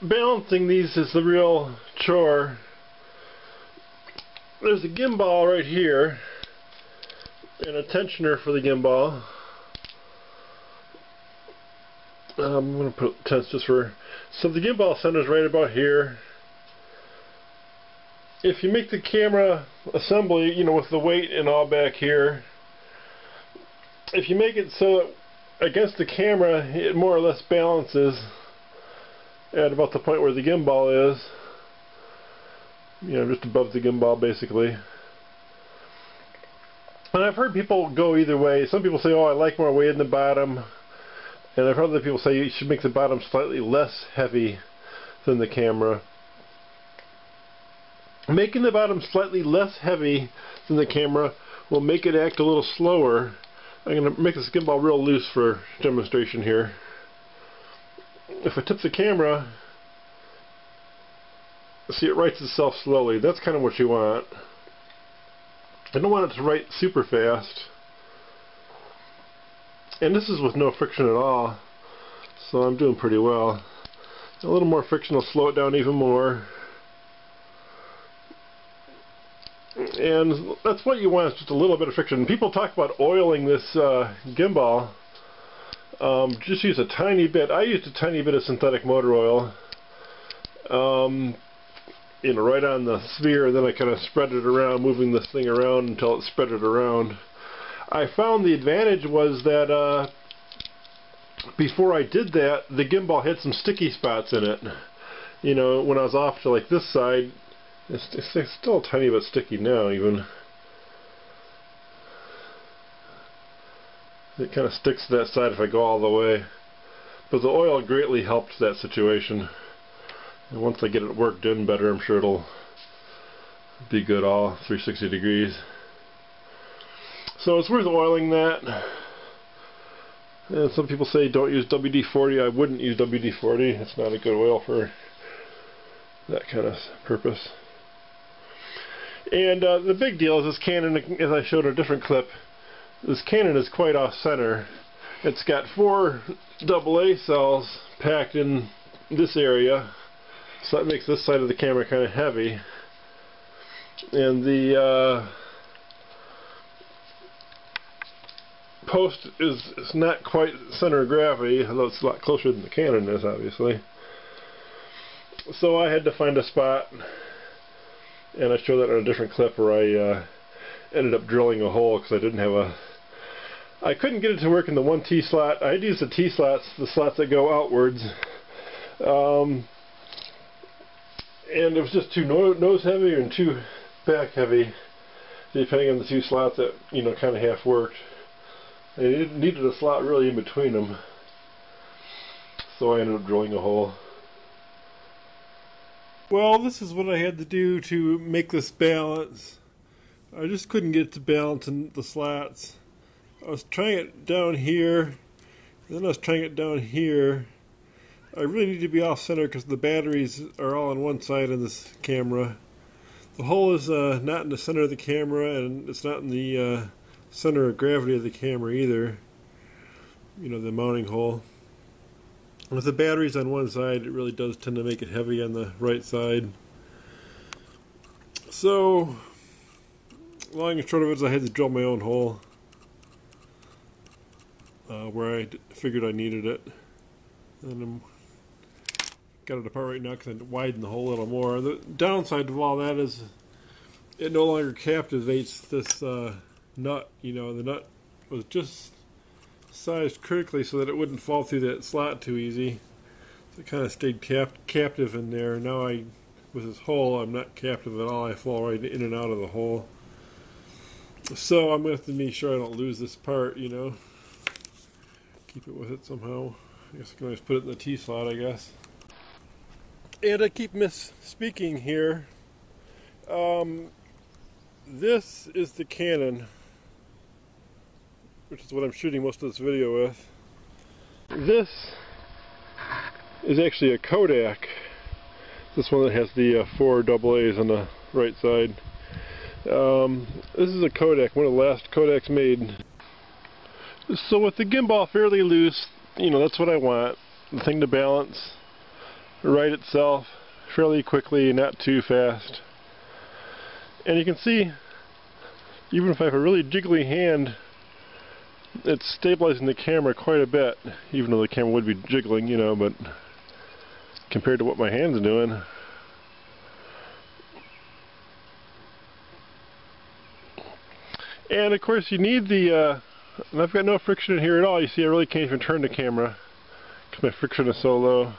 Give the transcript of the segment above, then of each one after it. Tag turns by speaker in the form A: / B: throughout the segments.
A: balancing these is the real chore. There's a gimbal right here and a tensioner for the gimbal. I'm going to put tense just for... So the gimbal center is right about here. If you make the camera assembly, you know, with the weight and all back here, if you make it so that against the camera it more or less balances at about the point where the gimbal is, you know, just above the gimbal basically. And I've heard people go either way. Some people say, oh, I like more weight in the bottom, and I've heard other people say you should make the bottom slightly less heavy than the camera. Making the bottom slightly less heavy than the camera will make it act a little slower. I'm going to make this gimbal real loose for demonstration here. If I tip the camera, see, it rights itself slowly. That's kind of what you want. I don't want it to right super fast. And this is with no friction at all, so I'm doing pretty well. A little more friction will slow it down even more. And that's what you want, is just a little bit of friction. People talk about oiling this gimbal. Just use a tiny bit. I used a tiny bit of synthetic motor oil, you know, right on the sphere, and then I kind of spread it around, moving this thing around until it spread it around. I found the advantage was that before I did that, the gimbal had some sticky spots in it. You know, when I was off to like this side, it's still a tiny bit sticky now even. It kind of sticks to that side if I go all the way. But the oil greatly helped that situation. And once I get it worked in better, I'm sure it'll be good all 360 degrees. So it's worth oiling that. And some people say don't use WD-40. I wouldn't use WD-40. It's not a good oil for that kind of purpose. And the big deal is this Canon, as I showed in a different clip, this Canon is quite off-center. It's got 4 AA cells packed in this area, so that makes this side of the camera kind of heavy. And the post is not quite center of gravity, although it's a lot closer than the Canon is, obviously. So I had to find a spot, and I showed that in a different clip where I ended up drilling a hole because I didn't have I couldn't get it to work in the 1T slot. I'd use the T slots, the slots that go outwards, and it was just too nose heavy and too back heavy, depending on the 2 slots that, you know, kind of half worked. And it needed a slot really in between them, so I ended up drilling a hole. Well, this is what I had to do to make this balance. I just couldn't get it to balance in the slats. I was trying it down here, then I was trying it down here. I really need to be off center because the batteries are all on one side of this camera. The hole is not in the center of the camera, and it's not in the center of gravity of the camera either. You know, the mounting hole. With the batteries on one side, it really does tend to make it heavy on the right side. So, long and short of it is I had to drill my own hole where I figured I needed it. And I got it apart right now because I widened the hole a little more. The downside of all that is it no longer captivates this nut. You know, the nut was just sized critically so that it wouldn't fall through that slot too easy. So it kind of stayed captive in there. Now with this hole, I'm not captive at all. I fall right in and out of the hole. So I'm going to have to make sure I don't lose this part, you know. Keep it with it somehow. I guess I can always put it in the T slot, I guess. And I keep misspeaking here. This is the Canon, which is what I'm shooting most of this video with. This is actually a Kodak. This one that has the 4 AA's on the right side. This is a Kodak, one of the last Kodaks made. So with the gimbal fairly loose, you know, that's what I want. The thing to balance. right itself fairly quickly, not too fast. And you can see, even if I have a really jiggly hand, it's stabilizing the camera quite a bit, even though the camera would be jiggling, you know, but compared to what my hand's doing. And of course you need the, and I've got no friction in here at all. You see I really can't even turn the camera because my friction is so low.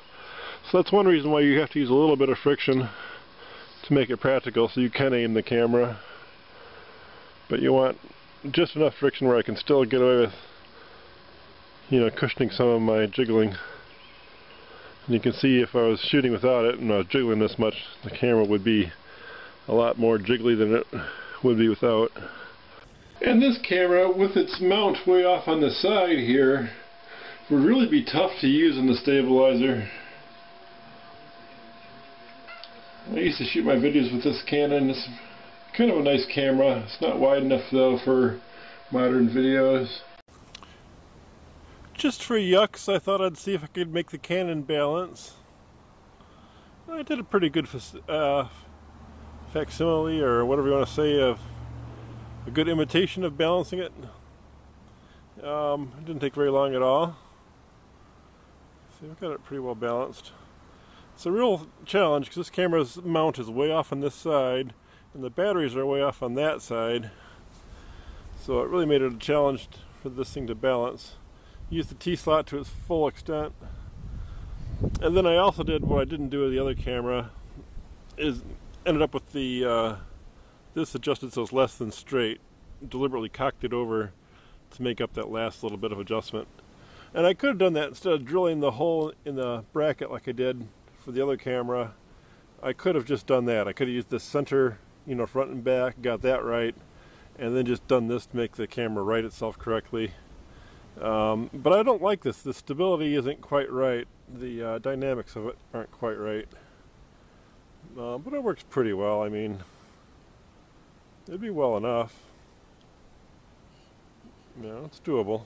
A: So that's one reason why you have to use a little bit of friction to make it practical, so you can aim the camera. But you want just enough friction where I can still get away with, you know, cushioning some of my jiggling. And you can see if I was shooting without it and I was jiggling this much, the camera would be a lot more jiggly than it would be without. And this camera, with its mount way off on the side here, would really be tough to use in the stabilizer. I used to shoot my videos with this Canon. It's kind of a nice camera. It's not wide enough though for modern videos. Just for yucks, I thought I'd see if I could make the Canon balance. I did a pretty good facsimile, or whatever you want to say, of a good imitation of balancing it. It didn't take very long at all. See, I've got it pretty well balanced. It's a real challenge because this camera's mount is way off on this side and the batteries are way off on that side. So it really made it a challenge for this thing to balance. Use the T-slot to its full extent. And then I also did what I didn't do with the other camera, is ended up with the this adjusted so it's less than straight. Deliberately cocked it over to make up that last little bit of adjustment. And I could have done that instead of drilling the hole in the bracket like I did for the other camera. I could have just done that. I could have used the center, you know, front and back, got that right, and then just done this to make the camera right itself correctly. But I don't like this. The stability isn't quite right. The dynamics of it aren't quite right. But it works pretty well. I mean, it'd be well enough. You know, it's doable.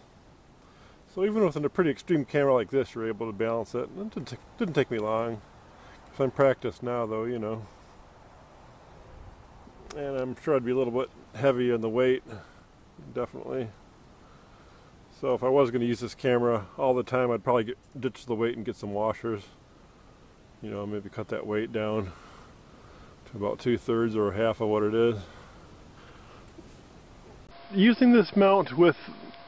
A: So even with a pretty extreme camera like this, you're able to balance it. It didn't take me long. If I'm practiced now, though, you know. And I'm sure I'd be a little bit heavy in the weight, definitely. So if I was going to use this camera all the time, I'd probably ditch the weight and get some washers. You know, maybe cut that weight down to about 2/3 or half of what it is. Using this mount with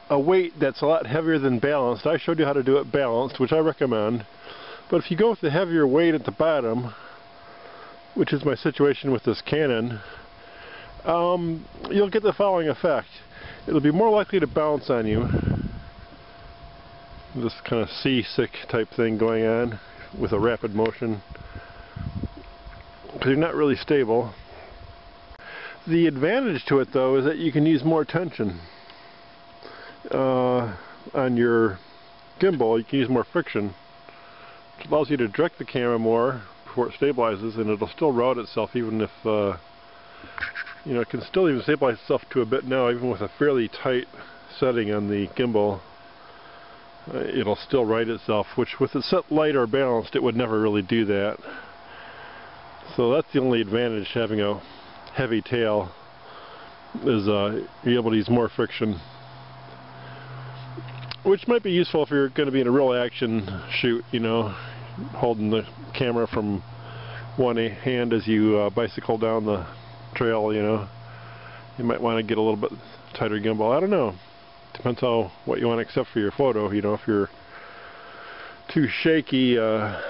A: a weight that's a lot heavier than balanced, I showed you how to do it balanced, which I recommend. But if you go with the heavier weight at the bottom, which is my situation with this Canon, you'll get the following effect. It'll be more likely to bounce on you. This kind of seasick type thing going on with a rapid motion, because you're not really stable. The advantage to it, though, is that you can use more tension on your gimbal. You can use more friction, which allows you to direct the camera more before it stabilizes, and it'll still route itself, even if you know, it can still even stabilize itself to a bit now, even with a fairly tight setting on the gimbal. It'll still right itself, which with it set light or balanced, it would never really do that. So that's the only advantage having a heavy tail, is you're able to use more friction, which might be useful if you're going to be in a real action shoot, you know, holding the camera from one hand as you bicycle down the trail, you know. You might want to get a little bit tighter gimbal. I don't know. Depends on what you want to accept for your photo. You know, if you're too shaky, but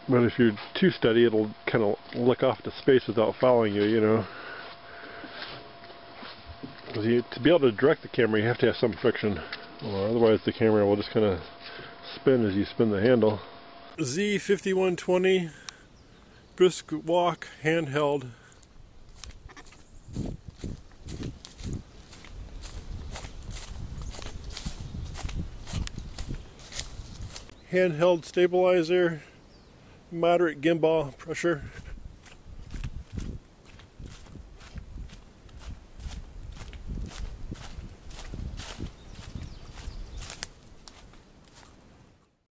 A: if you're too steady, it'll kind of look off to space without following you, you know. To be able to direct the camera, you have to have some friction. Well, otherwise the camera will just kind of spin as you spin the handle. Z5120 brisk walk handheld. Handheld stabilizer, moderate gimbal pressure.